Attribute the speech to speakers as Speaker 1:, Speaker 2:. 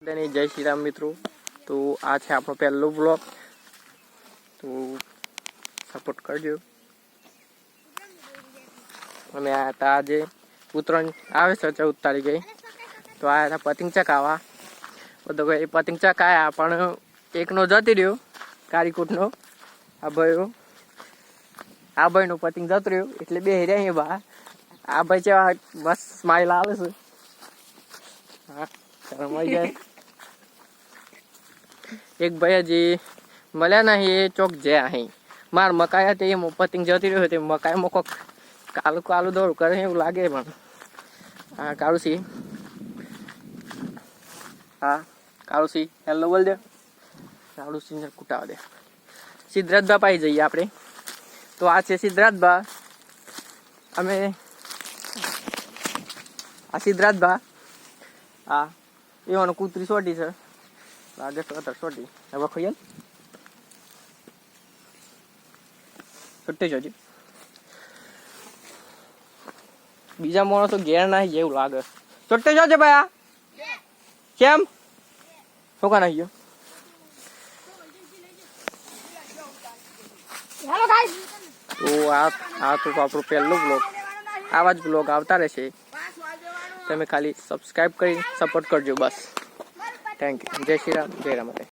Speaker 1: जय श्री राम मित्रों। तो आज है आपनो पहलो ब्लॉग, तो सपोर्ट करजो। अमे आया था आज उतरण आवे छे 14 तारीखे, तो आया था पतंग चकावा। तो भाई पतंग चकाया पण एक नो जती रह्यो कारीकोट नो। आ भाई नो पतंग जतो रह्यो એટલે બે હેર્યા અહીં બા। आ भाई છે બસ સ્માઈલ આવે છે। હા શરમ આવી જાય। एक भाई जी મળ્યા નહીં એ ચોક જ્યાં અહીં માર મકાઈ હતી એ પતંગ જતી રહ્યો હતી મકાઈમાં કોક કાલું કાલું દોડું કરે એવું લાગે પણ હા કાળુસી હા કાળુસી હેલો બોલ દે કાળુસીને કુટાવા દે। સિદ્ધરાજબા પાઈ જઈએ આપણે। તો આ છે સિદ્ધરાજબા। અમે આ સિદ્ધરાજબા હા એવાનો કૂતરી સોટી છે લાગે તો અતર સોટી હવે ખોયલ છૂટે જજો। બીજા માણસો ઘેર નાહી જેવું લાગે છૂટે જજો ભાઈ। આ કેમ શું કા નાહી ગયો?
Speaker 2: हेलो गाइस,
Speaker 1: તો આ તો આપણો પહેલો બ્લોગ આવા જ બ્લોગ આવતા રહેશે। તમે ખાલી સબસ્ક્રાઇબ કરી સપોર્ટ કરજો બસ। Thank you. જય શ્રી રામ, જય રામ।